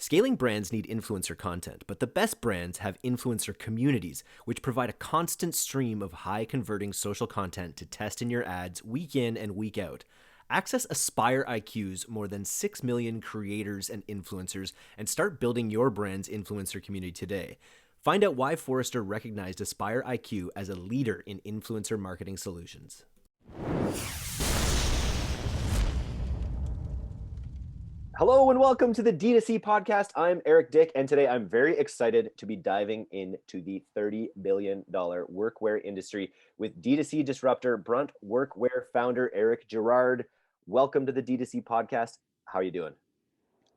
Scaling brands need influencer content, but the best brands have influencer communities, which provide a constant stream of high-converting social content to test in your ads week in and week out. Access Aspire IQ's more than 6 million creators and influencers and start building your brand's influencer community today. Find out why Forrester recognized Aspire IQ as a leader in influencer marketing solutions. Hello and welcome to the DTC Podcast. I'm Eric Dick, and today I'm very excited to be diving into the $30 billion workwear industry with DTC disruptor Brunt Workwear founder Eric Girouard. Welcome to the DTC Podcast. How are you doing?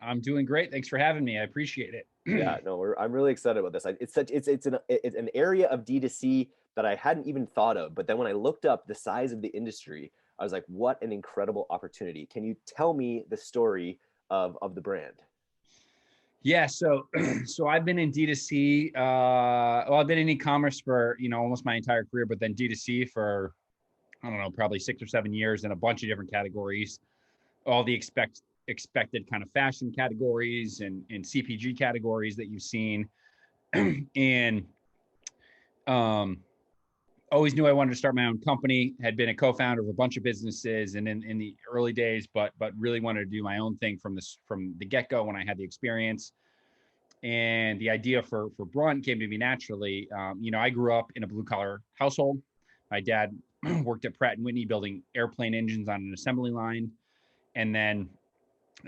I'm doing great. Thanks for having me. I appreciate it. Yeah, no, I'm really excited about this. It's an area of DTC that I hadn't even thought of, but then when I looked up the size of the industry, I was like, what an incredible opportunity. Can you tell me the story of the brand? Yeah, so I've been in D2C. I've been in e-commerce for almost my entire career, but then D2C for I don't know, probably 6 or 7 years in a bunch of different categories, all the expected kind of fashion categories and CPG categories that you've seen, and always knew I wanted to start my own company. Had been a co-founder of a bunch of businesses, and in the early days, but really wanted to do my own thing from the get-go when I had the experience. And the idea for Brunt came to me naturally. I grew up in a blue-collar household. My dad worked at Pratt & Whitney building airplane engines on an assembly line, and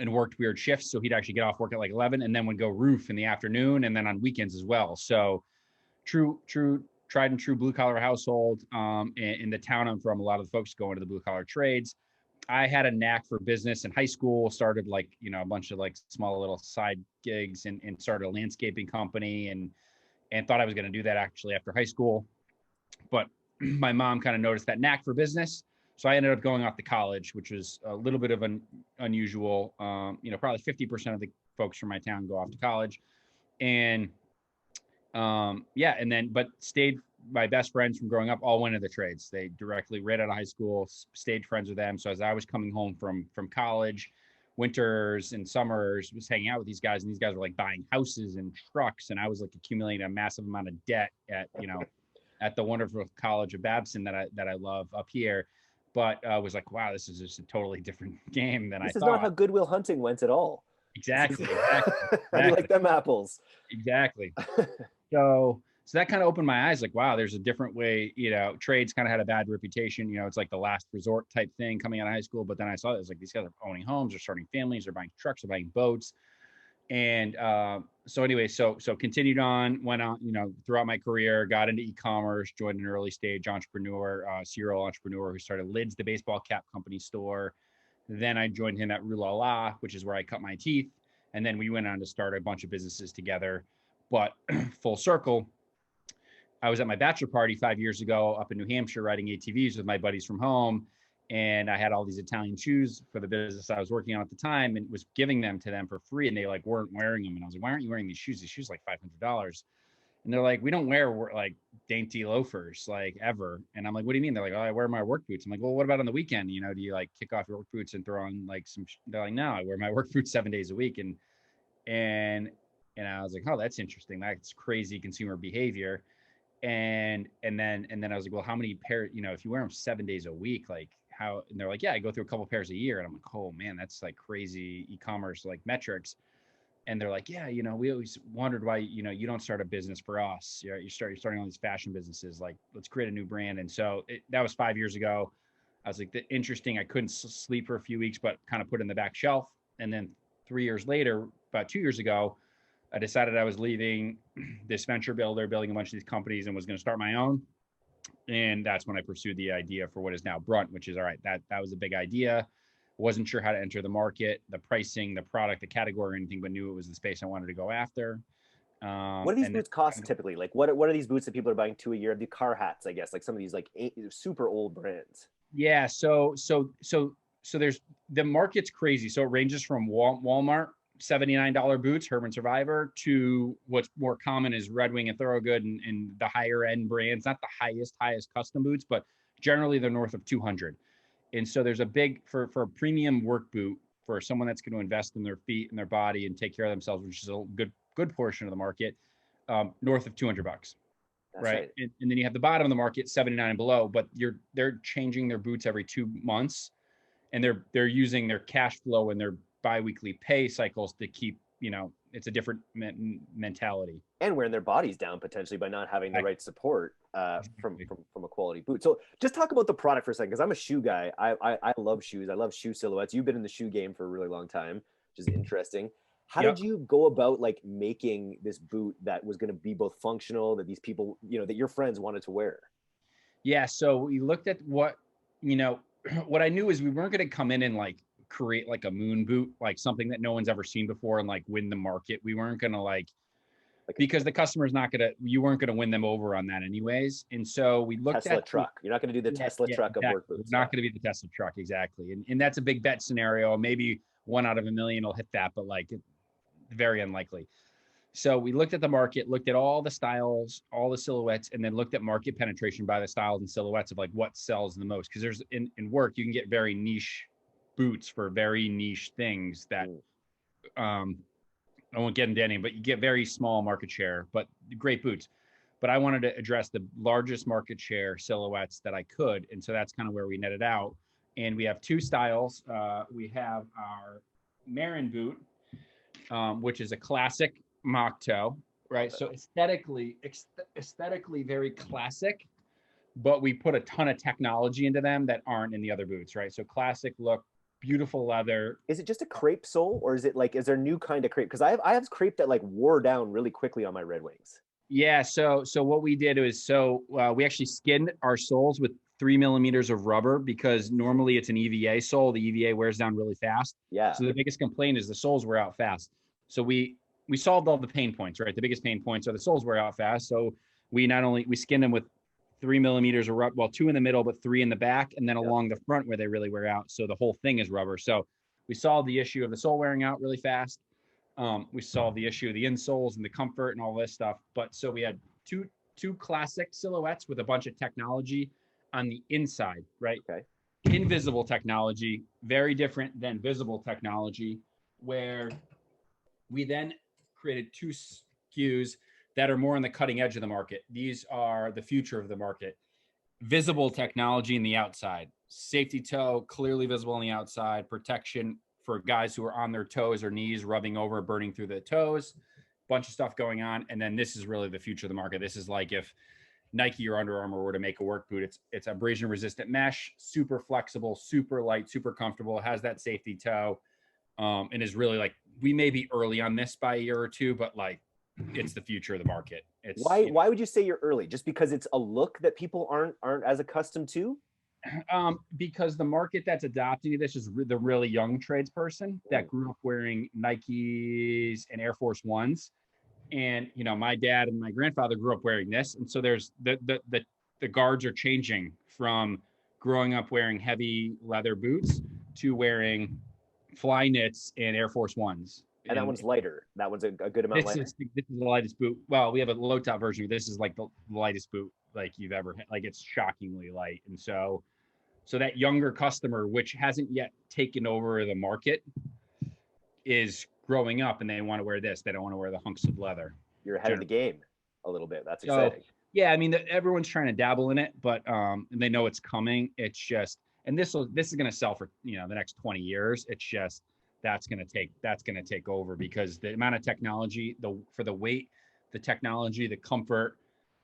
worked weird shifts. So he'd actually get off work at like 11 and then would go roof in the afternoon and then on weekends as well. So tried and true blue collar household. In the town I'm from, a lot of the folks go into the blue collar trades. I had a knack for business in high school, started a bunch of small little side gigs and started a landscaping company and thought I was going to do that actually after high school. But my mom kind of noticed that knack for business. So I ended up going off to college, which was a little bit of an unusual, probably 50% of the folks from my town go off to college. And but stayed. My best friends from growing up all went into the trades. They directly right out of high school, stayed friends with them. So as I was coming home from college, winters and summers, was hanging out with these guys, and these guys were like buying houses and trucks, and I was like accumulating a massive amount of debt at the wonderful College of Babson that I love up here. But I was like, wow, this is just a totally different game than I thought. This is not how Good Will Hunting went at all. Exactly. How do you like them apples? Exactly. So that kind of opened my eyes, like, wow, there's a different way. Trades kind of had a bad reputation. It's like the last resort type thing coming out of high school. But then I saw it was like these guys are owning homes, they're starting families, they're buying trucks, they're buying boats. And so continued on, went on, throughout my career, got into e-commerce, joined an early stage entrepreneur, serial entrepreneur who started Lids, the baseball cap company store. Then I joined him at Rue La La, which is where I cut my teeth. And then we went on to start a bunch of businesses together. But full circle, I was at my bachelor party 5 years ago up in New Hampshire riding ATVs with my buddies from home. And I had all these Italian shoes for the business I was working on at the time and was giving them to them for free. And they weren't wearing them. And I was like, why aren't you wearing these shoes? These shoes are like $500. And they're like, we don't wear like dainty loafers like ever. And I'm like, what do you mean? They're like, oh, I wear my work boots. I'm like, well, what about on the weekend? Do you like kick off your work boots and throw on like they're like, no, I wear my work boots 7 days a week. And I was like, oh, that's interesting. That's crazy consumer behavior. And then I was like, well, how many pairs, if you wear them 7 days a week, like how, and they're like, yeah, I go through a couple pairs a year. And I'm like, oh man, that's like crazy e-commerce, like metrics. And they're like, yeah, we always wondered why, you don't start a business for us. You're starting all these fashion businesses, like let's create a new brand. And so that was 5 years ago. I was like, interesting. I couldn't sleep for a few weeks, but kind of put it in the back shelf. And then 3 years later, about 2 years ago, I decided I was leaving this venture builder, building a bunch of these companies, and was going to start my own. And that's when I pursued the idea for what is now Brunt, which is, all right, that was a big idea. Wasn't sure how to enter the market, the pricing, the product, the category, or anything, but knew it was the space I wanted to go after. What do these boots cost typically? Like, what are these boots that people are buying 2 a year? The car hats, I guess, like some of these like super old brands. Yeah. So there's the market's crazy. So it ranges from Walmart, $79 boots, Herman Survivor, to what's more common is Red Wing and Thorogood and the higher end brands, not the highest custom boots, but generally they're north of 200. And so there's a big, for a premium work boot, for someone that's going to invest in their feet and their body and take care of themselves, which is a good portion of the market, north of $200. That's right. And then you have the bottom of the market, 79 and below, but they're changing their boots every 2 months, and they're using their cash flow and their biweekly pay cycles to keep, it's a different mentality. And wearing their bodies down potentially by not having the right support from a quality boot. So just talk about the product for a second, because I'm a shoe guy. I love shoes. I love shoe silhouettes. You've been in the shoe game for a really long time, which is interesting. How did you go about like making this boot that was going to be both functional, that these people, that your friends wanted to wear? Yeah. So we looked at what I knew is we weren't going to come in and like create like a moon boot, like something that no one's ever seen before and like win the market. We weren't going to because the customer's you weren't going to win them over on that anyways. And so we looked at Tesla truck. You're not going to do the Tesla truck of work boots. It's not going to be the Tesla truck. Exactly. And that's a big bet scenario. Maybe 1 out of a million will hit that, but like very unlikely. So we looked at the market, looked at all the styles, all the silhouettes, and then looked at market penetration by the styles and silhouettes of like what sells the most. Because there's in work, you can get very niche boots for very niche things that I won't get into any, but you get very small market share, but great boots. But I wanted to address the largest market share silhouettes that I could. And so that's kind of where we netted out. And we have 2 styles. We have our Marin boot, which is a classic mock toe, right? So aesthetically very classic, but we put a ton of technology into them that aren't in the other boots, right? So classic look, beautiful leather. Is it just a crepe sole, or is there a new kind of crepe? Because I have crepe that like wore down really quickly on my Red Wings. Yeah. So what we did is, we actually skinned our soles with 3 millimeters of rubber, because normally it's an EVA sole. The EVA wears down really fast. Yeah. So the biggest complaint is the soles wear out fast. So we solved all the pain points, right? The biggest pain points are the soles wear out fast. So we skinned them with 3 millimeters of rubber, 2 in the middle, but 3 in the back, and then along the front where they really wear out. So the whole thing is rubber. So we solved the issue of the sole wearing out really fast. We solved the issue of the insoles and the comfort and all this stuff. But so we had two classic silhouettes with a bunch of technology on the inside, right? Okay. Invisible technology, very different than visible technology, where we then created 2 SKUs that are more on the cutting edge of the market. These are the future of the market. Visible technology in the outside, safety toe, clearly visible on the outside, protection for guys who are on their toes or knees, rubbing over, burning through the toes, bunch of stuff going on. And then this is really the future of the market. This is like if Nike or Under Armour were to make a work boot. It's abrasion resistant mesh, super flexible, super light, super comfortable, has that safety toe, and is really like, we may be early on this by a year or 2, but like it's the future of the market. It's why would you say you're early? Just because it's a look that people aren't as accustomed to? Because the market that's adopting this is the really young tradesperson that grew up wearing Nikes and Air Force Ones. And, my dad and my grandfather grew up wearing this. And so there's the guards are changing from growing up wearing heavy leather boots to wearing fly knits and Air Force Ones. And that one's lighter. That one's a good amount lighter. This is the lightest boot. Well, we have a low top version, but this is like the lightest boot like you've ever had. Like it's shockingly light. And so that younger customer, which hasn't yet taken over the market, is growing up and they want to wear this. They don't want to wear the hunks of leather. You're ahead of the game a little bit. That's exciting. Yeah, I mean, everyone's trying to dabble in it, but they know it's coming. It's just, and this is going to sell for the next 20 years. It's just that's going to take over, because the amount of technology, for the weight, the technology, the comfort,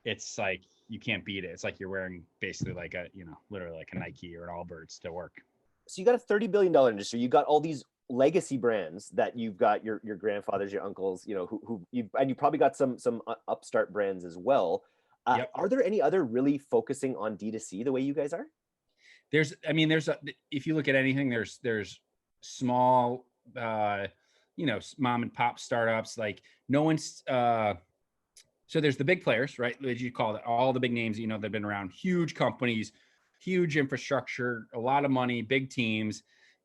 it's like you can't beat it. It's like you're wearing basically like literally like a Nike or an Allbirds to work. So you got a $30 billion industry. You got all these legacy brands that you've got your grandfathers, your uncles, and you probably got some upstart brands as well. Yep. Are there any other really focusing on D2C the way you guys are? If you look at anything, there's small, mom and pop startups. Like no one's, so there's the big players, right? As you call it, all the big names, that have been around, huge companies, huge infrastructure, a lot of money, big teams.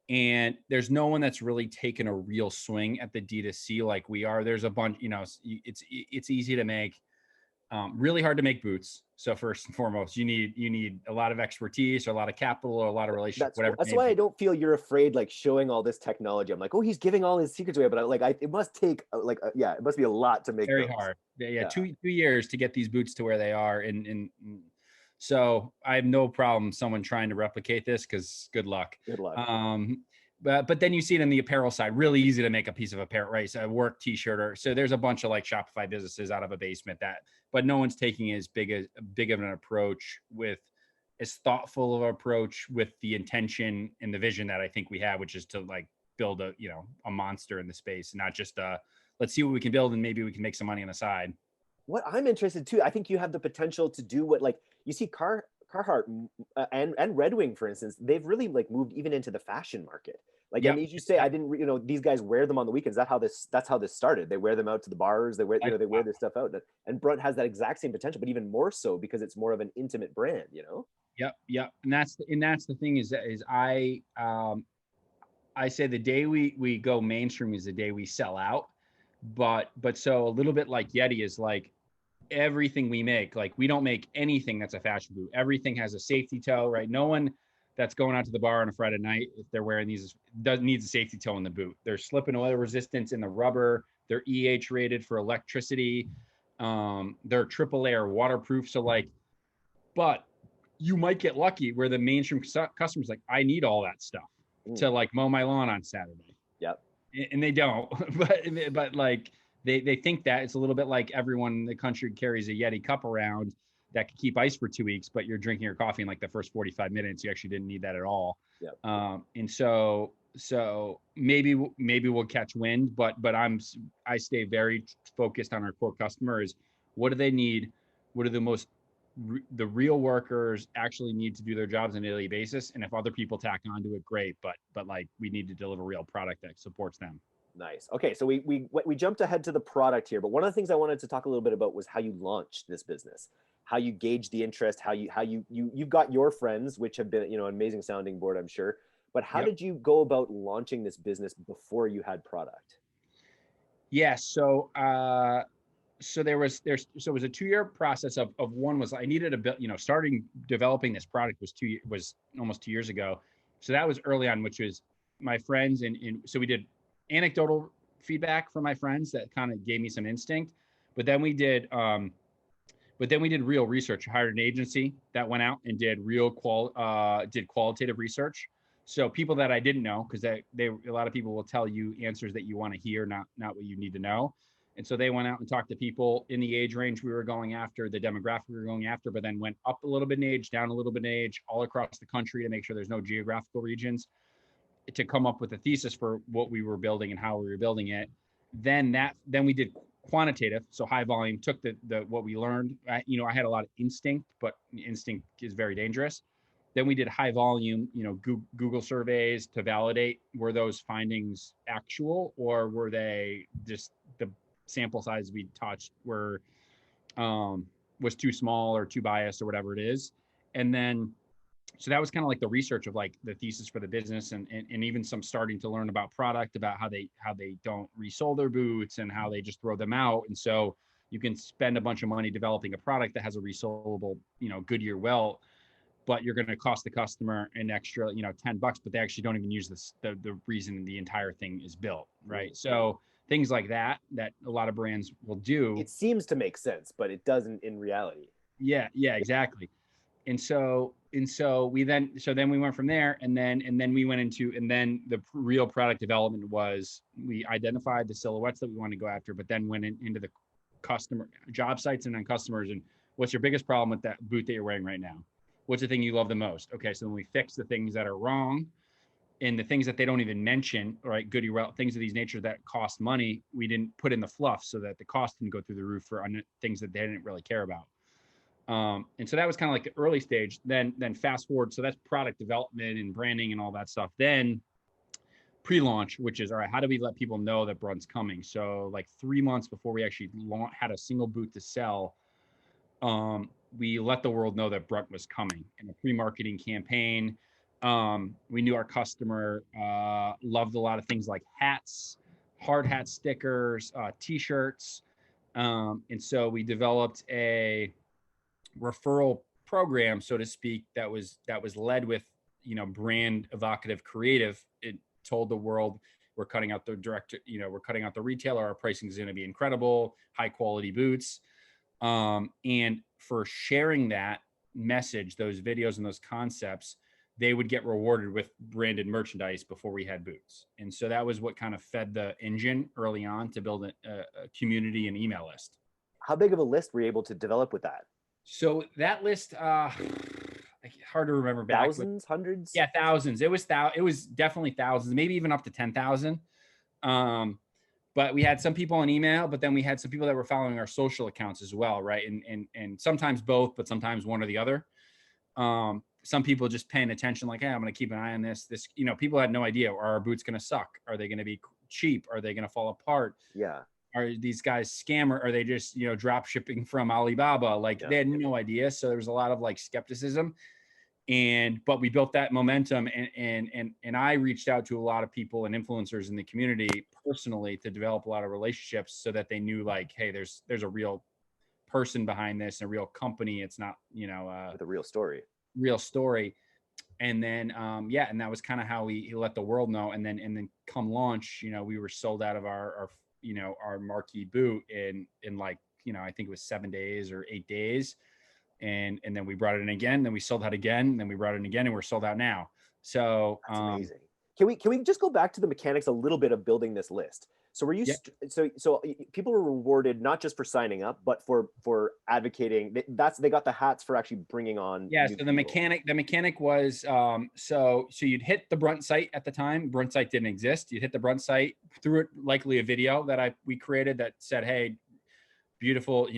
And there's no one that's really taken a real swing at the D2C like we are. There's a bunch, it's easy to make Really hard to make boots. So first and foremost, you need a lot of expertise or a lot of capital or a lot of relationship, whatever. That's why I don't feel you're afraid like showing all this technology. I'm like, oh, he's giving all his secrets away, but it must take yeah, it must be a lot to make Very those. hard. Yeah, 2 years to get these boots to where they are, and so I have no problem someone trying to replicate this, because good luck. Good luck. But then you see it on the apparel side, really easy to make a piece of apparel, right? So a work t-shirt, or so there's a bunch of like Shopify businesses out of a basement but no one's taking as big of an approach, with as thoughtful of an approach, with the intention and the vision that I think we have, which is to like build a monster in the space, not just let's see what we can build and maybe we can make some money on the side. What I'm interested too, I think you have the potential to do what, like, you see Carhartt and Red Wing, for instance, they've really like moved even into the fashion market. Like, Yep. and as you say, I didn't, these guys wear them on the weekends. That's how this started. They wear them out to the bars. They wear, they wear this stuff out. And Brunt has that exact same potential, but even more so because it's more of an intimate brand, Yep. And that's the thing is I say the day we go mainstream is the day we sell out. But so a little bit like Yeti is like, everything we make, like we don't make anything that's a fashion boot. Everything has a safety toe, right? No one that's going out to the bar on a Friday night, if they're wearing these, needs a safety toe in the boot. They're slip and oil resistance in the rubber. They're rated for electricity. They're triple layer waterproof. So like, but you might get lucky where the mainstream customer's like, I need all that stuff to like mow my lawn on Saturday. Yep. And they don't, but like, they think that it's a little bit like everyone in the country carries a Yeti cup around that can keep ice for 2 weeks, but you're drinking your coffee in like the first 45 minutes. You actually didn't need that at all. Yep. And so maybe we'll catch wind, but I stay very focused on our core customers. What do they need? What are the real workers actually need to do their jobs on a daily basis? And if other people tack onto it, great. But like, we need to deliver real product that supports them. Nice. Okay, so we jumped ahead to the product here, but one of the things I wanted to talk a little bit about was how you launched this business, how you gauge the interest, how you've got your friends, which have been an amazing sounding board, I'm sure. But how did you go about launching this business before you had product? Yeah, so it was a 2-year process of one was I needed a bit, starting developing this product was almost 2 years ago. So that was early on, which was my friends and so we did anecdotal feedback from my friends that kind of gave me some instinct, but then we did real research. I hired an agency that went out and did qualitative research. So people that I didn't know, because a lot of people will tell you answers that you want to hear, not what you need to know. And so they went out and talked to people in the age range we were going after, the demographic we were going after, but then went up a little bit in age, down a little bit in age, all across the country to make sure there's no geographical regions, to come up with a thesis for what we were building and how we were building it. Then we did quantitative, so high volume, took the what we learned. I had a lot of instinct, but instinct is very dangerous. Then we did high volume, Google surveys to validate, were those findings actual, or were they just the sample size we touched was too small or too biased or whatever it is. And then so that was kind of like the research of like the thesis for the business, and even some starting to learn about product, about how they don't resell their boots and how they just throw them out. And so you can spend a bunch of money developing a product that has a resellable, Goodyear welt, but you're going to cost the customer an extra, $10, but they actually don't even use the reason the entire thing is built. Right. So things like that a lot of brands will do. It seems to make sense, but it doesn't in reality. Yeah, exactly. And so we went from there, and then we went into, and then the real product development was, we identified the silhouettes that we wanted to go after, but then went into the customer job sites and then customers. And what's your biggest problem with that boot that you're wearing right now? What's the thing you love the most? Okay, so then we fix the things that are wrong, and the things that they don't even mention, right? Goodyear, things of these nature that cost money, we didn't put in the fluff so that the cost didn't go through the roof for things that they didn't really care about. And so that was kind of like the early stage. Then fast forward, so that's product development and branding and all that stuff. Then pre-launch, which is, all right, how do we let people know that Brunt's coming? So like 3 months before we actually had a single boot to sell, we let the world know that Brunt was coming in a pre-marketing campaign. We knew our customer loved a lot of things like hats, hard hat stickers, t-shirts. And so we developed a referral program, so to speak, that was led with, brand evocative creative. It told the world, we're cutting out the direct, we're cutting out the retailer. Our pricing is going to be incredible, high quality boots. And for sharing that message, those videos and those concepts, they would get rewarded with branded merchandise before we had boots. And so that was what kind of fed the engine early on to build a community and email list. How big of a list were you able to develop with that? So that list, hard to remember back. Thousands, hundreds? Yeah, thousands. It was definitely thousands, maybe even up to 10,000. But we had some people on email, but then we had some people that were following our social accounts as well, right? And sometimes both, but sometimes one or the other. Some people just paying attention, like, hey, I'm going to keep an eye on this. People had no idea. Are our boots going to suck? Are they going to be cheap? Are they going to fall apart? Yeah. Are these guys scammer? Are they just, drop shipping from Alibaba? Like, they had no idea. So there was a lot of like skepticism. But we built that momentum, and I reached out to a lot of people and influencers in the community personally to develop a lot of relationships so that they knew, like, hey, there's a real person behind this and a real company. It's not, with a real story. And then, and that was kind of how he let the world know. And then come launch, we were sold out of our marquee boot in like, I think it was 7 days or 8 days. And then we brought it in again, then we sold out again, then we brought it in again, and we're sold out now. So that's amazing. Can we just go back to the mechanics a little bit of building this list? So were you so people were rewarded not just for signing up, but for advocating? They got the hats for actually bringing on. Yeah. So the mechanic was so you'd hit the Brunt site at the time. Brunt site didn't exist. You'd hit the Brunt site, through it likely a video that we created that said, hey, beautiful,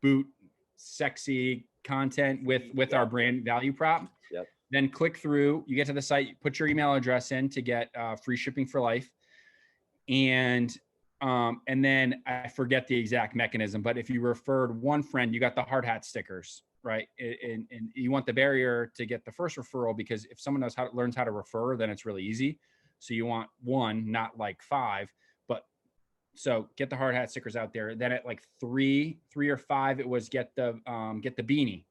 boot, sexy content with our brand value prop. Yep. Then click through, you get to the site, put your email address in to get free shipping for life. And then I forget the exact mechanism, but if you referred one friend, you got the hard hat stickers, right? And you want the barrier to get the first referral, because if someone learns how to refer, then it's really easy. So you want one, not like 5. So get the hard hat stickers out there. Then at like 3 or 5, it was get the beanie.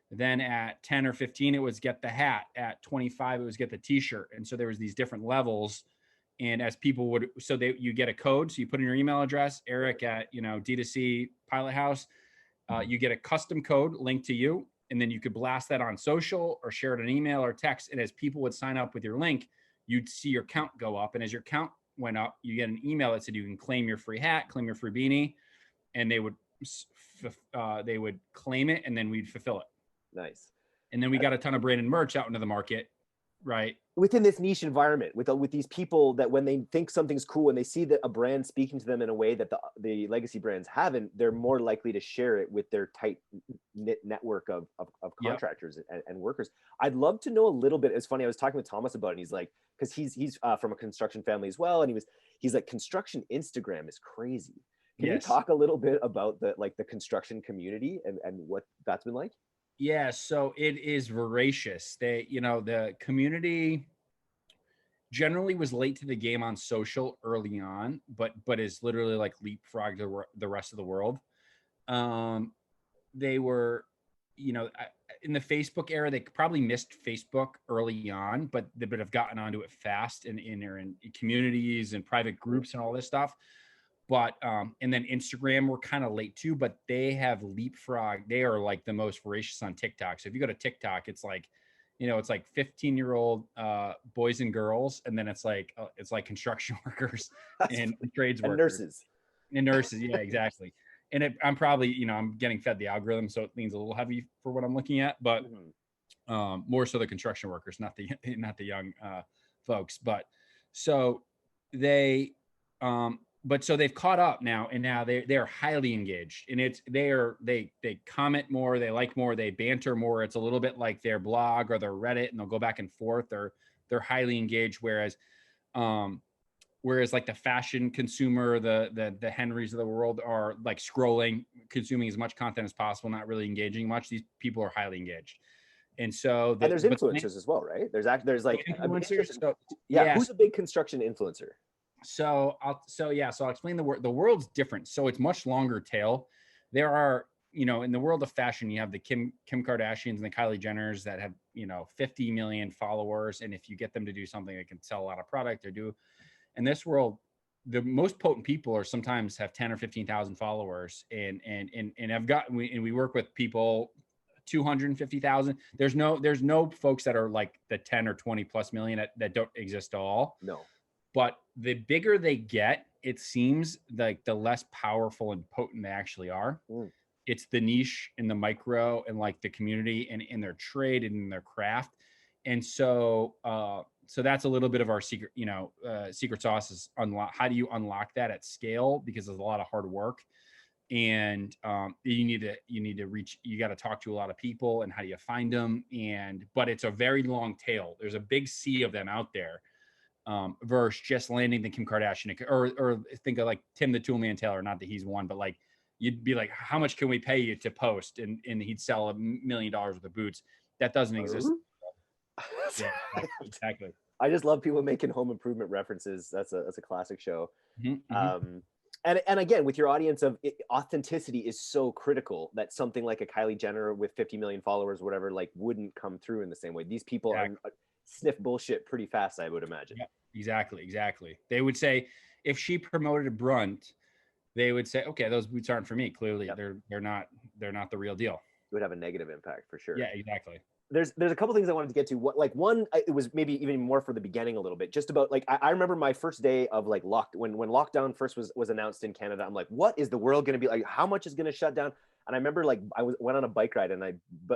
Then at 10 or 15, it was get the hat. At 25, it was get the t-shirt. And so there was these different levels. And as people would, you get a code. So you put in your email address, Eric at, DTC Pilot House. You get a custom code linked to you. And then you could blast that on social or share it in email or text. And as people would sign up with your link, you'd see your count go up. And as your count went up, you get an email that said you can claim your free hat, claim your free beanie, and they would claim it, and then we'd fulfill it. Nice. And then we got a ton of branded merch out into the market, right? Within this niche environment, with these people that when they think something's cool and they see that a brand speaking to them in a way that the legacy brands haven't, they're more likely to share it with their tight knit network of contractors and workers. I'd love to know a little bit. It's funny, I was talking with Thomas about it, and he's like, because he's from a construction family as well, and he's like, construction Instagram is crazy. Can you talk a little bit about the construction community and what that's been like? Yeah, so it is voracious. The community generally was late to the game on social early on, but is literally like leapfrogged the rest of the world. They were, in the Facebook era, they probably missed Facebook early on, but have gotten onto it fast and they're in communities and private groups and all this stuff. But and then Instagram were kind of late too, but they have leapfrogged. They are like the most voracious on TikTok. So if you go to TikTok, it's like, it's like 15-year-old boys and girls, and then it's like construction workers and trades workers and nurses. Yeah, exactly. And I'm probably, I'm getting fed the algorithm, so it leans a little heavy for what I'm looking at, but more so the construction workers, not the young folks. But so they. But so they've caught up now, and now they're highly engaged, and they comment more, they like more, they banter more. It's a little bit like their blog or their Reddit, and they'll go back and forth. They're highly engaged, whereas like the fashion consumer, the Henrys of the world are like scrolling, consuming as much content as possible, not really engaging much. These people are highly engaged, and so there's influencers as well, right? There's like influencers. who's a big construction influencer? So I'll explain the world's different. So it's much longer tail. There are, in the world of fashion, you have the Kim Kardashians and the Kylie Jenners that have, 50 million followers. And if you get them to do something that can sell a lot of product or do in this world, the most potent people are sometimes have 10 or 15,000 followers. And we work with people 250,000. There's no folks that are like the 10 or 20 plus million that don't exist at all. No. But the bigger they get, it seems like the less powerful and potent they actually are. It's the niche and the micro and like the community and in their trade and in their craft. And so that's a little bit of our secret, secret sauce is how do you unlock that at scale? Because there's a lot of hard work. And you need to reach, you got to talk to a lot of people, and how do you find them? But it's a very long tail. There's a big sea of them out there. Versus just landing the Kim Kardashian, or think of like Tim the Toolman Taylor. Not that he's one, but like you'd be like, how much can we pay you to post? And he'd sell $1 million worth of boots. That doesn't exist. Yeah, exactly. I just love people making home improvement references. That's a classic show. Mm-hmm. And again, with your audience authenticity is so critical that something like a Kylie Jenner with 50 million followers, whatever, like wouldn't come through in the same way. These people are sniff bullshit pretty fast, I would imagine. Yeah, exactly. They would say, if she promoted a Brunt, they would say, okay, those boots aren't for me. Clearly, they're not the real deal. It would have a negative impact for sure. Yeah, exactly. There's a couple things I wanted to get to. One, it was maybe even more for the beginning a little bit, just about like I remember my first day of like when lockdown first was announced in Canada. I'm like, what is the world going to be like? How much is going to shut down? And I remember like went on a bike ride and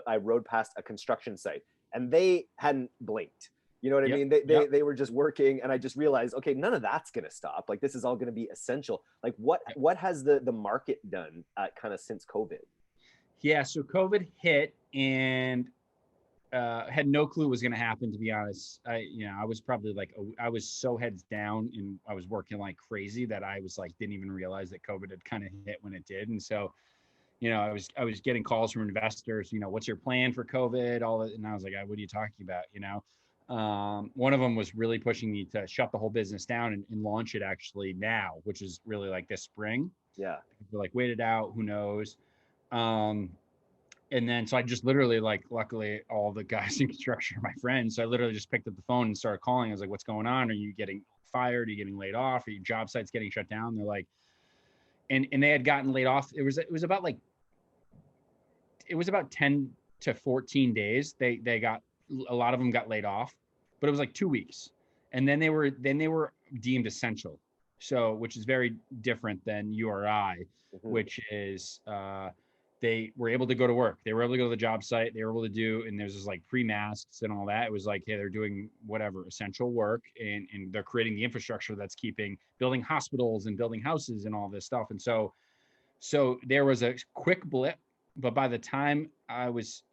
I rode past a construction site and they hadn't blinked. You know what I mean? They were just working, and I just realized, okay, none of that's going to stop. Like this is all going to be essential. Like what has the market done kind of since COVID? Yeah, so COVID hit and had no clue what was going to happen, to be honest. I was probably like, I was so heads down and I was working like crazy that I was like, didn't even realize that COVID had kind of hit when it did. And so, I was getting calls from investors, what's your plan for COVID? All that. And I was like, what are you talking about? One of them was really pushing me to shut the whole business down and launch it actually now, which is really like this spring. Yeah. We're like, wait it out. Who knows? And then, so I just literally like, luckily all the guys in construction are my friends. So I literally just picked up the phone and started calling. I was like, what's going on? Are you getting fired? Are you getting laid off? Are your job sites getting shut down? They're like, and they had gotten laid off. It was about 10 to 14 days. They got, a lot of them got laid off, but it was like 2 weeks. And then they were deemed essential. So, which is very different than you or I, which is, they were able to go to work. They were able to go to the job site. They were able to do, and there's this like pre-masks and all that. It was like, hey, they're doing whatever essential work, and they're creating the infrastructure that's building hospitals and building houses and all this stuff. And so there was a quick blip, but by the time I was,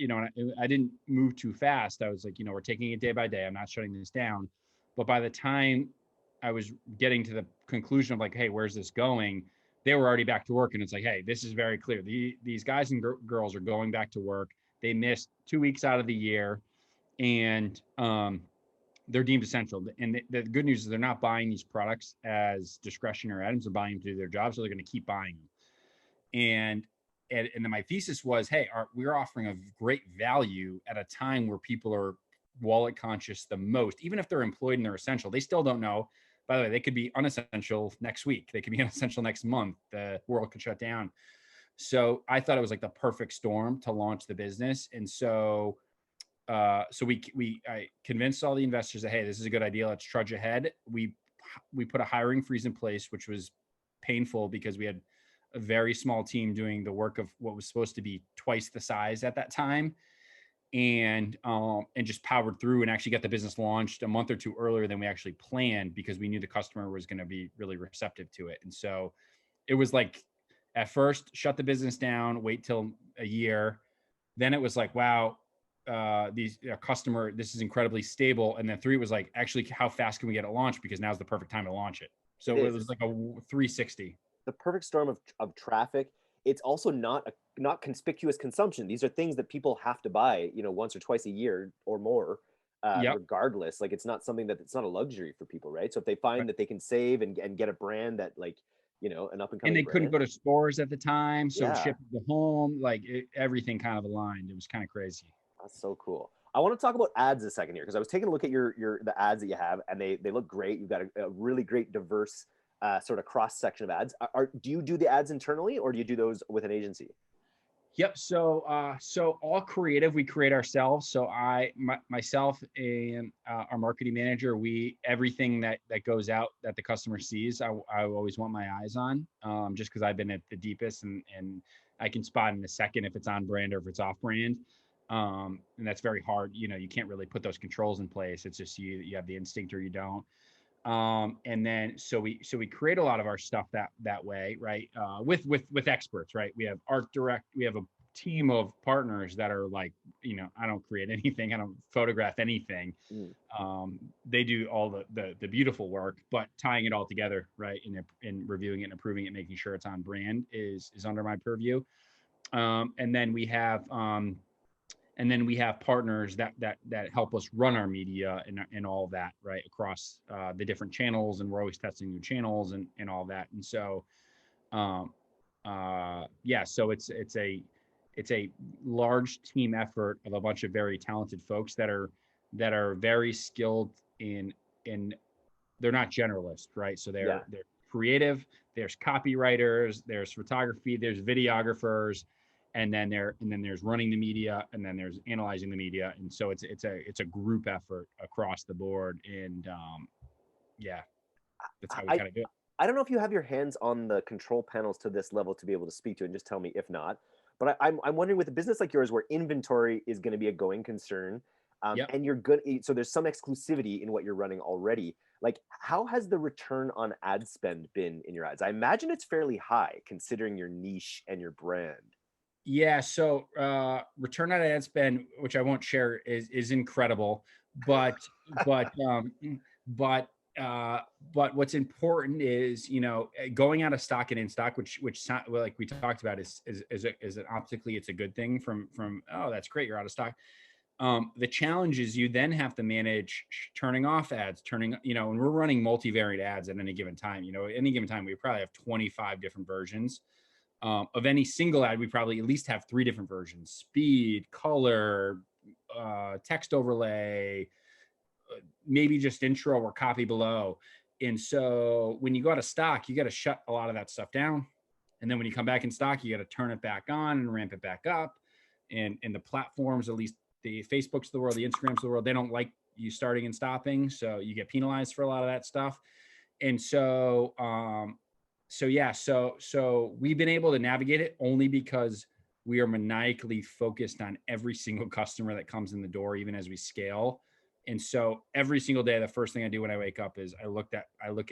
I didn't move too fast. I was like, we're taking it day by day. I'm not shutting this down. But by the time I was getting to the conclusion of like, hey, where's this going? They were already back to work. And it's like, hey, this is very clear. These guys and girls are going back to work. They missed 2 weeks out of the year, and they're deemed essential. And the good news is they're not buying these products as discretionary items. They're buying them to do their job. So they're going to keep buying them. And then my thesis was, hey, we're offering a great value at a time where people are wallet conscious the most. Even if they're employed and they're essential, they still don't know. By the way, they could be unessential next week. They could be unessential next month. The world could shut down. So I thought it was like the perfect storm to launch the business. And so I convinced all the investors that, hey, this is a good idea. Let's trudge ahead. We put a hiring freeze in place, which was painful because we had a very small team doing the work of what was supposed to be twice the size at that time. And just powered through and actually got the business launched a month or two earlier than we actually planned, because we knew the customer was going to be really receptive to it. And so it was like, at first, shut the business down, wait till a year. Then it was like, wow, customer, this is incredibly stable. And then 3 was like, actually, how fast can we get it launched? Because now's the perfect time to launch it. So it was like a 360. The perfect storm of traffic. It's also not conspicuous consumption. These are things that people have to buy, once or twice a year or more. Yep. regardless. Like, it's not something it's not a luxury for people, right? So if they find that they can save and get a brand that, like, you know, an up and And coming they couldn't brand. go to stores at the time, so it Yeah, shipped to home. Like everything kind of aligned. It was kind of crazy. that's so cool. I want to talk about ads a second here, because I was taking a look at the ads that you have, and they look great. You've got a really great diverse sort of cross section of ads. Do you do the ads internally, or do you do those with an agency? Yep. So all creative we create ourselves. So myself and our marketing manager, everything that goes out that the customer sees, I always want my eyes on, just because I've been at the deepest, and I can spot in a second if it's on brand or if it's off brand. And that's very hard. You know, you can't really put those controls in place. It's just you have the instinct or you don't. And then so we create a lot of our stuff that way, right? With experts, right? We have art direct, we have a team of partners that are like, you know, I don't create anything, I don't photograph anything. They do all the beautiful work, but tying it all together, right? And reviewing it and approving it, making sure it's on brand is under my purview. And then we have partners that help us run our media and all of that, right, across the different channels, and we're always testing new channels and all that. And so, so it's a large team effort of a bunch of very talented folks that are very skilled in they're not generalists, right? So they're creative. There's copywriters, there's photography, there's videographers. And then there's running the media, and then there's analyzing the media, and so it's a group effort across the board, and that's how we kind of do it. I don't know if you have your hands on the control panels to this level to be able to speak to it, and just tell me if not. But I'm wondering, with a business like yours, where inventory is going to be a going concern, and you're good, so there's some exclusivity in what you're running already. Like, how has the return on ad spend been in your ads? I imagine it's fairly high, considering your niche and your brand. Yeah, so return on ad spend, which I won't share, is incredible, but what's important is, you know, going out of stock and in stock, which like we talked about is an optically it's a good thing from oh, that's great, you're out of stock. The challenge is you then have to manage turning off ads, you know, and we're running multivariate ads at any given time. You know, at any given time we probably have 25 different versions. Of any single ad, we probably at least have 3 different versions: speed, color, text overlay, maybe just intro or copy below. And so when you go out of stock, you got to shut a lot of that stuff down. And then when you come back in stock, you got to turn it back on and ramp it back up. And the platforms, at least the Facebooks of the world, the Instagrams of the world, they don't like you starting and stopping. So you get penalized for a lot of that stuff. And so, so we've been able to navigate it only because we are maniacally focused on every single customer that comes in the door, even as we scale. And so every single day, the first thing I do when I wake up is I look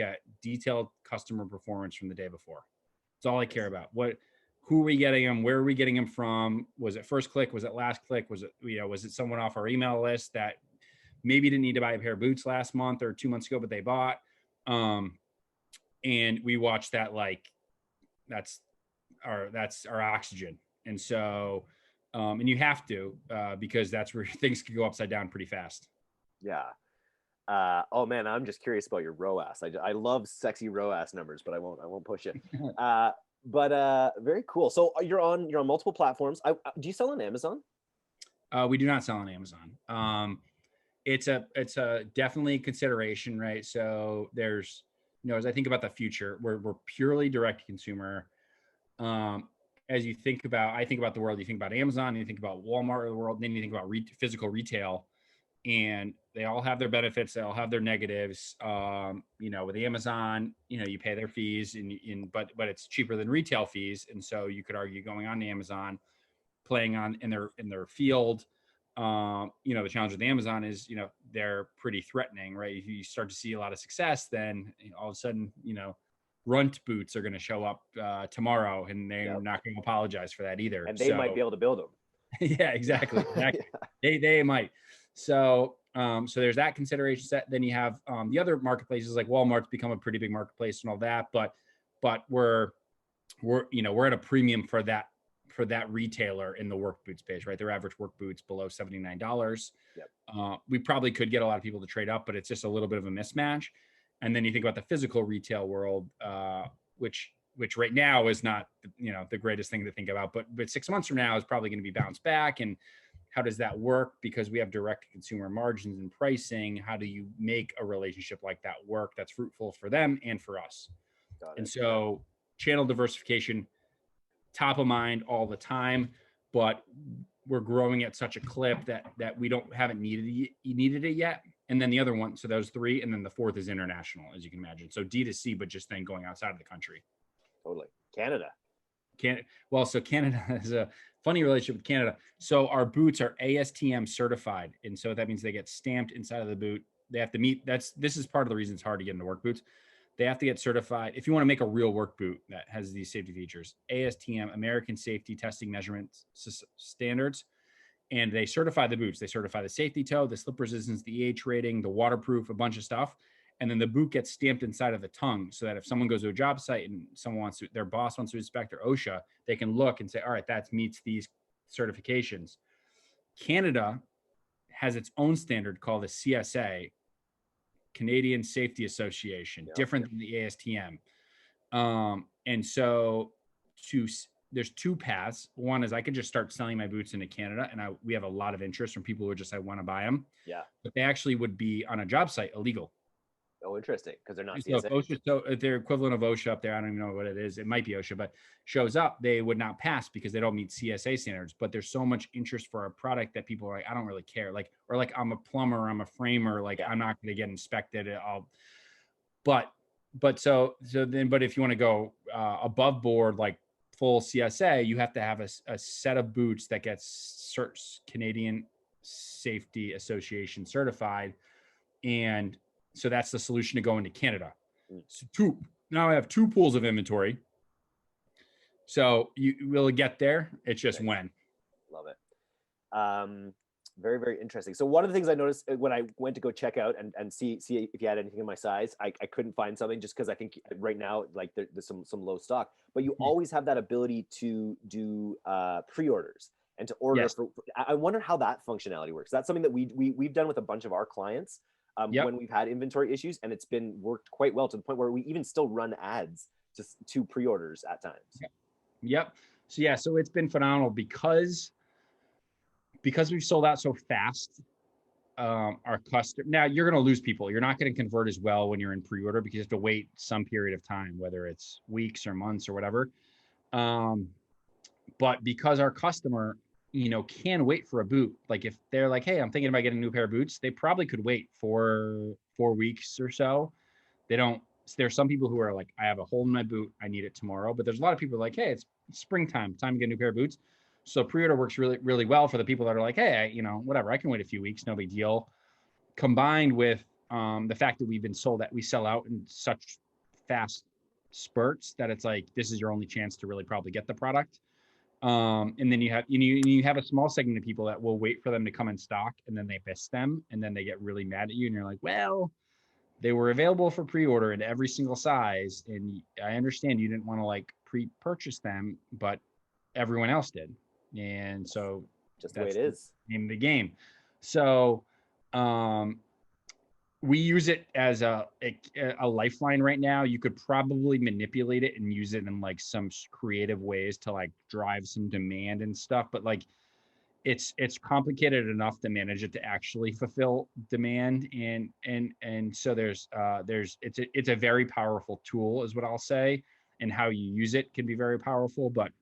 at detailed customer performance from the day before. It's all I care about. Who are we getting them? Where are we getting them from? Was it first click? Was it last click? Was it someone off our email list that maybe didn't need to buy a pair of boots last month or 2 months ago, but they bought? And we watch that like that's our oxygen. And so, and you have to, because that's where things can go upside down pretty fast. Yeah. Oh man, I'm just curious about your ROAS. I love sexy ROAS numbers, but I won't push it. But very cool. So you're on multiple platforms. Do you sell on Amazon? We do not sell on Amazon. It's a definitely consideration, right? So there's, you know, as I think about the future, we're purely direct to consumer. As I think about the world, you think about Amazon, you think about Walmart of the world, and then you think about physical retail, and they all have their benefits, they all have their negatives. You know, with Amazon, you know, you pay their fees, but it's cheaper than retail fees, and so you could argue going on to Amazon, playing on in their field. You know, the challenge with Amazon is, you know, they're pretty threatening, right? If you start to see a lot of success, then all of a sudden, you know, Brunt boots are going to show up tomorrow, and they're not going to apologize for that either. And they might be able to build them. Yeah, exactly. They might. So there's that consideration set. Then you have the other marketplaces, like Walmart's become a pretty big marketplace and all that, but we're at a premium for for that retailer in the work boot space, right? Their average work boots below $79. Yep. We probably could get a lot of people to trade up, but it's just a little bit of a mismatch. And then you think about the physical retail world, which right now is not, the greatest thing to think about, but 6 months from now is probably going to be bounced back. And how does that work? Because we have direct consumer margins and pricing. How do you make a relationship like that work that's fruitful for them and for us? And so channel diversification, top of mind all the time, but we're growing at such a clip that we haven't needed it yet. And then the other one, so those three, and then the fourth is international, as you can imagine. So DTC, but just then going outside of the country. Totally. Canada. So Canada has a funny relationship with Canada. So our boots are ASTM certified. And so that means they get stamped inside of the boot. They have to meet, this is part of the reason it's hard to get into work boots. They have to get certified. If you want to make a real work boot that has these safety features, ASTM, American Safety Testing Measurement Standards, and they certify the boots. They certify the safety toe, the slip resistance, the EH rating, the waterproof, a bunch of stuff. And then the boot gets stamped inside of the tongue so that if someone goes to a job site and their boss wants to inspect or OSHA, they can look and say, all right, that meets these certifications. Canada has its own standard called the CSA, Canadian Safety Association, different than the ASTM. And so there's two paths. One is I could just start selling my boots into Canada, and we have a lot of interest from people who are just, I want to buy them. Yeah. But they actually would be on a job site illegal. Oh, interesting. Because they're not So CSA. if OSHA, so if their equivalent of OSHA up there, I don't even know what it is. It might be OSHA, but shows up, they would not pass because they don't meet CSA standards. But there's so much interest for our product that people are like, I don't really care. Or I'm a plumber, I'm a framer, I'm not going to get inspected. But if you want to go above board, like full CSA, you have to have a set of boots that gets Canadian Safety Association certified. And so that's the solution to go into Canada. So now I have two pools of inventory. So you will get there. It's just when. Love it. Very, very interesting. So one of the things I noticed when I went to go check out and see if you had anything in my size, I couldn't find something just because I think right now, there's some low stock, but you always have that ability to do pre-orders and to order. Yes. I wonder how that functionality works. That's something that we've done with a bunch of our clients. When we've had inventory issues, and it's been worked quite well to the point where we even still run ads to pre-orders at times. Yep. So it's been phenomenal because we've sold out so fast. Our customer, now you're going to lose people. You're not going to convert as well when you're in pre-order because you have to wait some period of time, whether it's weeks or months or whatever. But because our customer, can wait for a boot. Like if they're like, hey, I'm thinking about getting a new pair of boots, they probably could wait for 4 weeks or so. There's some people who are like, I have a hole in my boot, I need it tomorrow. But there's a lot of people like, hey, it's springtime, time to get a new pair of boots. So pre-order works really, really well for the people that are like, hey, whatever, I can wait a few weeks, no big deal. Combined with the fact that we sell out in such fast spurts that it's like, this is your only chance to really probably get the product. And then you have a small segment of people that will wait for them to come in stock, and then they miss them, and then they get really mad at you, and you're like, well, they were available for pre-order in every single size, and I understand you didn't want to pre-purchase them, but everyone else did, and so just the way it is. Name of the game. So we use it as a lifeline right now. You could probably manipulate it and use it in some creative ways to drive some demand and stuff. But it's complicated enough to manage it to actually fulfill demand. And so it's a very powerful tool is what I'll say, and how you use it can be very powerful. But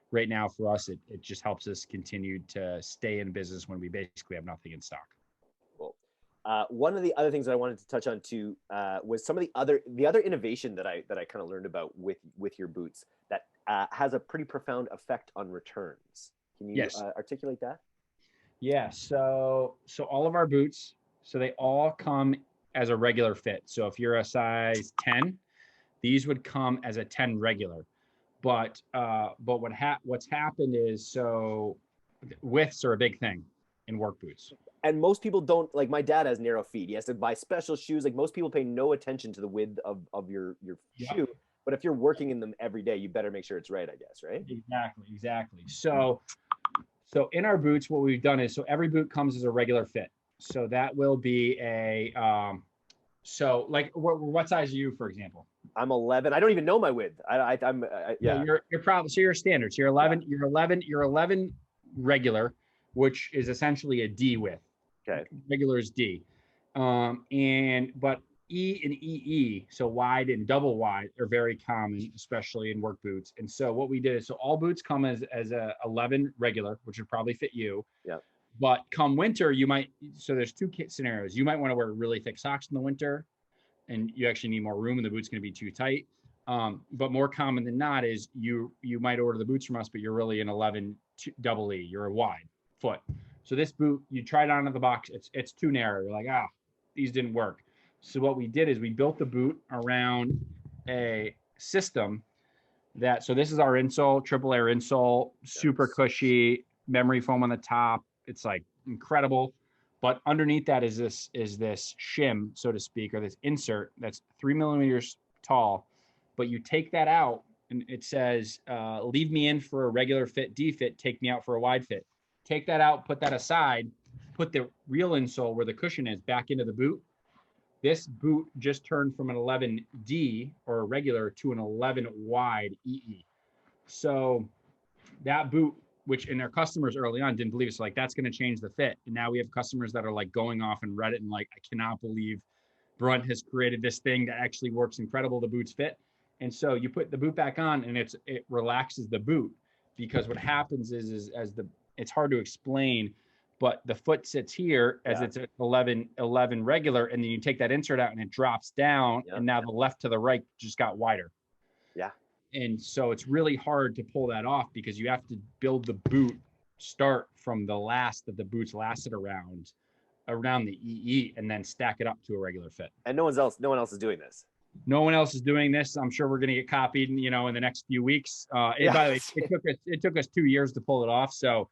right now for us, it just helps us continue to stay in business when we basically have nothing in stock. One of the other things that I wanted to touch on too was some of the other innovation that I kind of learned about with your boots that has a pretty profound effect on returns. Can you articulate that? Yeah. So all of our boots, so they all come as a regular fit. So if you're a size 10, these would come as a 10 regular. But what's happened is, so widths are a big thing in work boots. And most people don't, my dad has narrow feet. He has to buy special shoes. Most people pay no attention to the width of your shoe. But if you're working in them every day, you better make sure it's right, I guess, right? Exactly. So in our boots, what we've done is, so every boot comes as a regular fit. So that will be a, so like what size are you, for example? I'm 11. I don't even know my width. Yeah. You're probably, so you're standard. So you're 11, Yeah. you're 11 regular, which is essentially a D width. Okay. Regular is D. But E and EE, so wide and double wide, are very common, especially in work boots. And so what we did is, so all boots come as a 11 regular, which would probably fit you. Yeah. But come winter, so there's two scenarios. You might want to wear really thick socks in the winter, and you actually need more room, and the boot's going to be too tight. But more common than not is you might order the boots from us, but you're really an 11 double E. You're a wide foot. So this boot, you try it on in the box, it's too narrow. You're like, these didn't work. So what we did is we built the boot around a system so this is our insole, triple air insole, super cushy, memory foam on the top. It's like incredible. But underneath that is this shim, so to speak, or this insert that's 3 millimeters tall. But you take that out and it says, leave me in for a regular fit, D fit, take me out for a wide fit. Take that out, put that aside, put the real insole where the cushion is back into the boot. This boot just turned from an 11D or a regular to an 11 wide EE. So that boot, which in our customers early on didn't believe us, like that's going to change the fit. And now we have customers that are like going off and Reddit and like, I cannot believe Brunt has created this thing that actually works incredible. The boots fit. And so you put the boot back on and it relaxes the boot, because what happens is it's hard to explain, but the foot sits here as it's 11 regular, and then you take that insert out and it drops down, and now the left to the right just got wider. Yeah. And so it's really hard to pull that off, because you have to build the boot, start from the last that the boots lasted around the EE, and then stack it up to a regular fit. And no one else is doing this. No one else is doing this. I'm sure we're going to get copied, in the next few weeks. By the way, it took us 2 years to pull it off. So,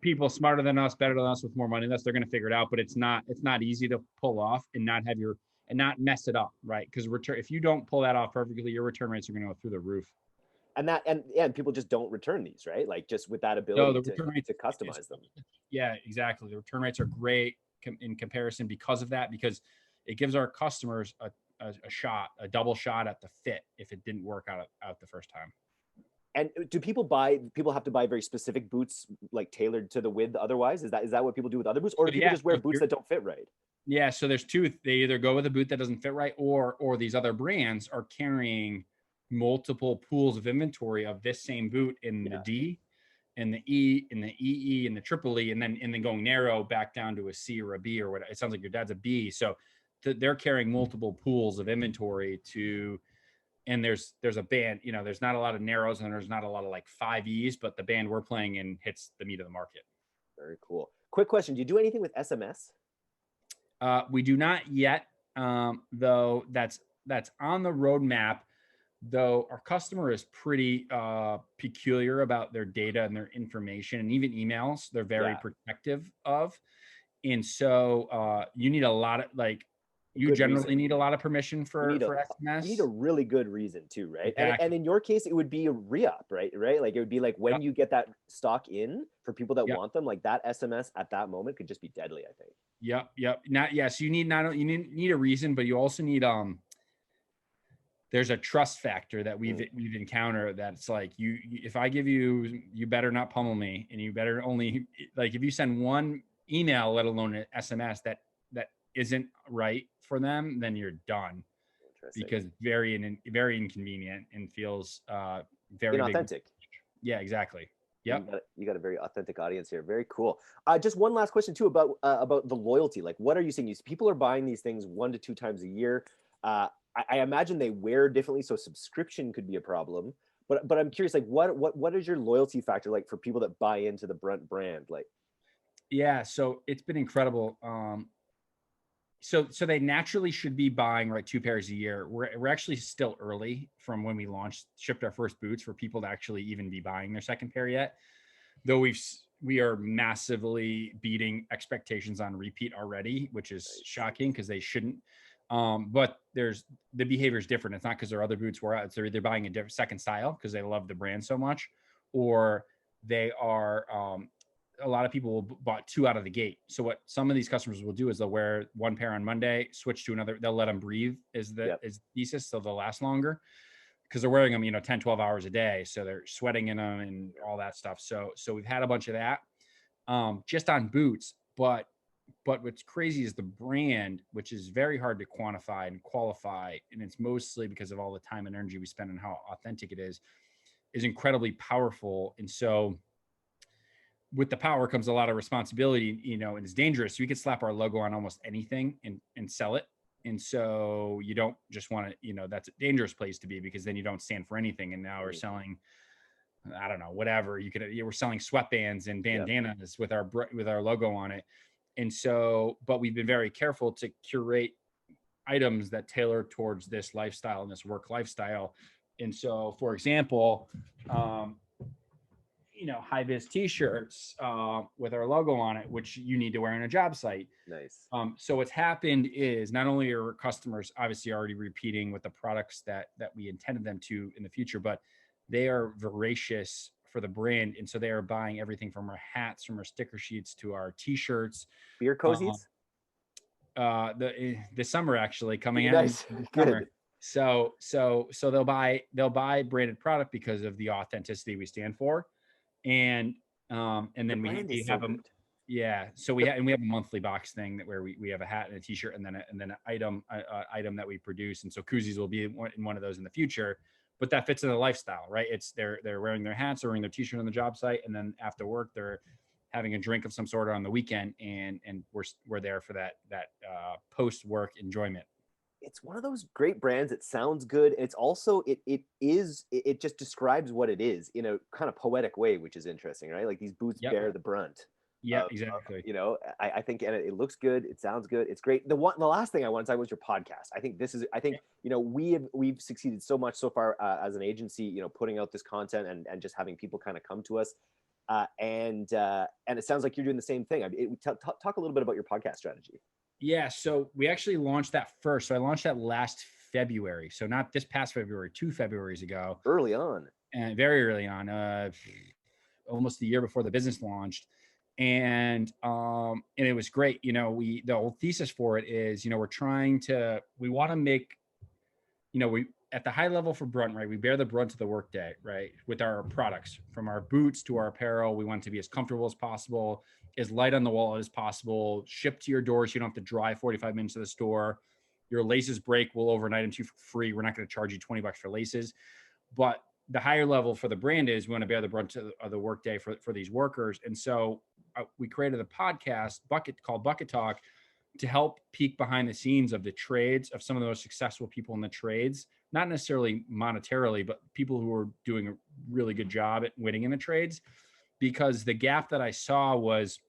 people smarter than us, better than us, with more money than us, they're going to figure it out. But it's not easy to pull off and not mess it up, right? Because if you don't pull that off perfectly, your return rates are going to go through the roof. And people just don't return these, right? Like just with that ability to customize them. Yeah, exactly. The return rates are great in comparison because of that, because it gives our customers a double shot at the fit if it didn't work out the first time. And do people have to buy very specific boots, like tailored to the width otherwise? Is that what people do with other boots? Or do people just wear boots that don't fit right? Yeah, so there's two. They either go with a boot that doesn't fit right, or these other brands are carrying multiple pools of inventory of this same boot in the D, and the E, and the EE, and the triple E, and then going narrow back down to a C or a B or whatever. It sounds like your dad's a B. So they're carrying multiple pools of inventory and there's a band, there's not a lot of narrows and there's not a lot of like 5Es, but the band we're playing in hits the meat of the market. Very cool. Quick question. Do you do anything with SMS? We do not yet, though that's on the roadmap, though our customer is pretty peculiar about their data and their information, and even emails, they're very protective of. And so you need a lot of generally need a lot of permission for SMS. You need a really good reason too, right? Exactly. And in your case, it would be a re-up, right? Like it would be like when you get that stock in for people that want them, like that SMS at that moment could just be deadly, I think. Yep. So you need a reason, but you also need there's a trust factor that we've encountered, that it's like if I give you better not pummel me, and you better only, like, if you send one email, let alone an SMS that isn't right for them, then you're done, because it's very inconvenient and feels very inauthentic. Yeah, exactly. Yep. You got a very authentic audience here. Very cool. Just one last question too about the loyalty. Like, what are you seeing? People are buying these things 1 to 2 times a year. I imagine they wear differently, so subscription could be a problem. But I'm curious, like, what is your loyalty factor like for people that buy into the Brunt brand? Like, yeah, so it's been incredible. So they naturally should be buying 2 pairs a year. We're actually still early from when we shipped our first boots for people to actually even be buying their second pair yet. Though we are massively beating expectations on repeat already, which is shocking, because they shouldn't. But the behavior is different. It's not because their other boots wore out. It's they're either buying a different second style because they love the brand so much, or they are, a lot of people will bought 2 out of the gate. So what some of these customers will do is they'll wear 1 pair on Monday, switch to another. They'll let them breathe is the thesis. So they'll last longer because they're wearing them, 10, 12 hours a day. So they're sweating in them and all that stuff. So we've had a bunch of that, just on boots, but what's crazy is the brand, which is very hard to quantify and qualify. And it's mostly because of all the time and energy we spend and how authentic it is incredibly powerful. And so with the power comes a lot of responsibility, and it's dangerous. We could slap our logo on almost anything and sell it. And so you don't just want to, that's a dangerous place to be because then you don't stand for anything. And now we're selling, I don't know, whatever we're selling sweatbands and bandanas with our logo on it. And so, but we've been very careful to curate items that tailor towards this lifestyle and this work lifestyle. And so, for example, high-vis t-shirts with our logo on it, which you need to wear on a job site. Nice. So what's happened is not only are customers obviously already repeating with the products that we intended them to in the future, but they are voracious for the brand. And so they are buying everything from our hats, from our sticker sheets to our t-shirts. Beer cozies? The summer actually coming out. Nice. Good. So they'll buy branded product because of the authenticity we stand for. And then we have them. Yeah. So we have a monthly box thing where we have a hat and a t-shirt and then an item that we produce. And so koozies will be in one of those in the future, but that fits in the lifestyle, right? It's they're wearing their hats or wearing their t-shirt on the job site. And then after work, they're having a drink of some sort on the weekend. And we're there for that post-work enjoyment. It's one of those great brands. It sounds good. It's also, it just describes what it is in a kind of poetic way, which is interesting, right? Like these boots bear the brunt. Yeah, exactly. I think, and it looks good. It sounds good. It's great. The last thing I want to say was your podcast. I think we've succeeded so much so far as an agency, putting out this content and just having people kind of come to us. And it sounds like you're doing the same thing. Talk a little bit about your podcast strategy. Yeah, so we actually launched that first. So I launched that last February. So not this past February, 2 Februaries ago. Early on. And very early on, almost a year before the business launched. And it was great. The whole thesis for it is, we want to make, we at the high level for Brunt, right? We bear the brunt of the workday, right? With our products, from our boots to our apparel. We want it to be as comfortable as possible, as light on the wallet as possible, shipped to your door so you don't have to drive 45 minutes to the store. Your laces break, we'll overnight them to you for free. We're not going to charge you $20 for laces. But the higher level for the brand is we want to bear the brunt of the workday for these workers. And so we created a podcast called Bucket Talk to help peek behind the scenes of the trades, of some of the most successful people in the trades, not necessarily monetarily, but people who are doing a really good job at winning in the trades. Because the gap that I saw was,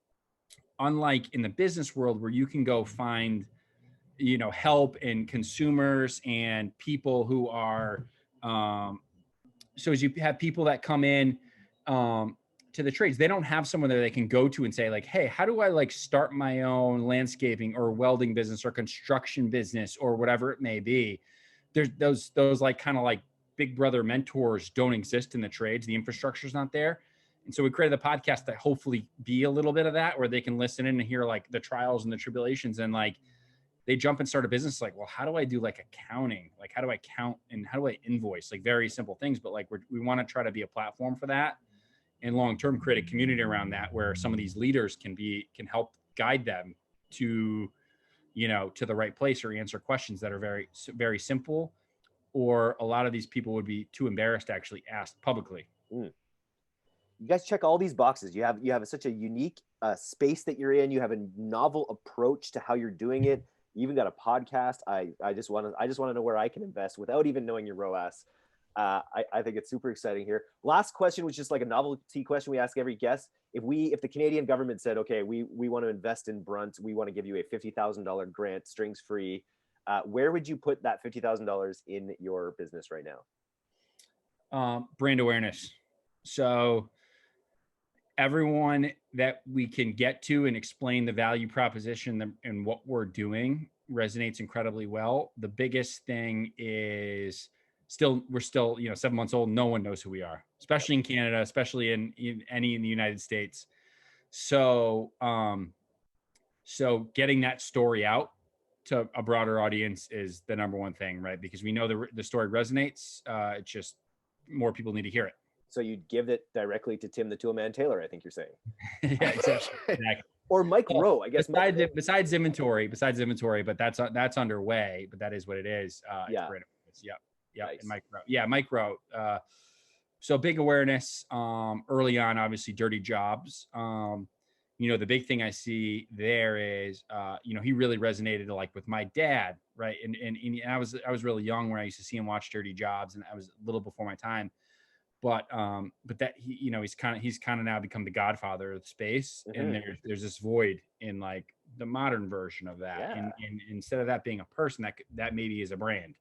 unlike in the business world where you can go find, help and consumers and people who are, so as you have people that come in to the trades, they don't have someone that they can go to and say like, hey, how do I start my own landscaping or welding business or construction business or whatever it may be. There's those kind of big brother mentors don't exist in the trades. The infrastructure's not there. And so we created a podcast that hopefully be a little bit of that, where they can listen in and hear the trials and the tribulations, and they jump and start a business. Well, how do I do accounting? How do I count and how do I invoice? Very simple things, but we want to try to be a platform for that, and long-term create a community around that where some of these leaders can help guide them to the right place or answer questions that are very, very simple, or a lot of these people would be too embarrassed to actually ask publicly. You guys check all these boxes. You have such a unique space that you're in. You have a novel approach to how you're doing it. You even got a podcast. I just want to know where I can invest without even knowing your ROAS. I think it's super exciting here. Last question was just a novelty question we ask every guest. If the Canadian government said, okay, we want to invest in Brunt, we want to give you a $50,000 grant, strings free, where would you put that $50,000 in your business right now? Brand awareness. So everyone that we can get to and explain the value proposition and what we're doing resonates incredibly well. The biggest thing is we're still, 7 months old. No one knows who we are, especially in Canada, especially in the United States. So, so getting that story out to a broader audience is the number one thing, right? Because we know the story resonates. It's just more people need to hear it. So you'd give it directly to Tim the Toolman Taylor, I think you're saying. Yeah, exactly. Or Mike Rowe, I guess. Besides inventory, but that's underway. But that is what it is. Yeah. Yeah. Nice. And Mike Rowe. So big awareness early on, obviously dirty jobs. The big thing I see there is, he really resonated like with my dad, right? And I was really young when I used to see him watch Dirty Jobs, and I was a little before my time. But that he's kind of now become the godfather of the space, and there's this void in like the modern version of that. Yeah. And instead of that being a person, that maybe is a brand,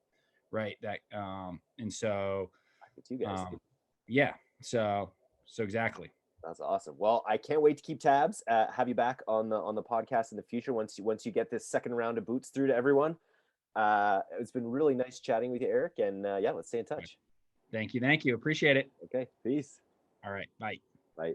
right? That and so you guys. yeah. So exactly. That's awesome. Well, I can't wait to keep tabs. Have you back on the podcast in the future once you get this second round of boots through to everyone. It's been really nice chatting with you, Eric, and let's stay in touch. Thank you. Appreciate it. Okay, peace. All right, bye. Bye.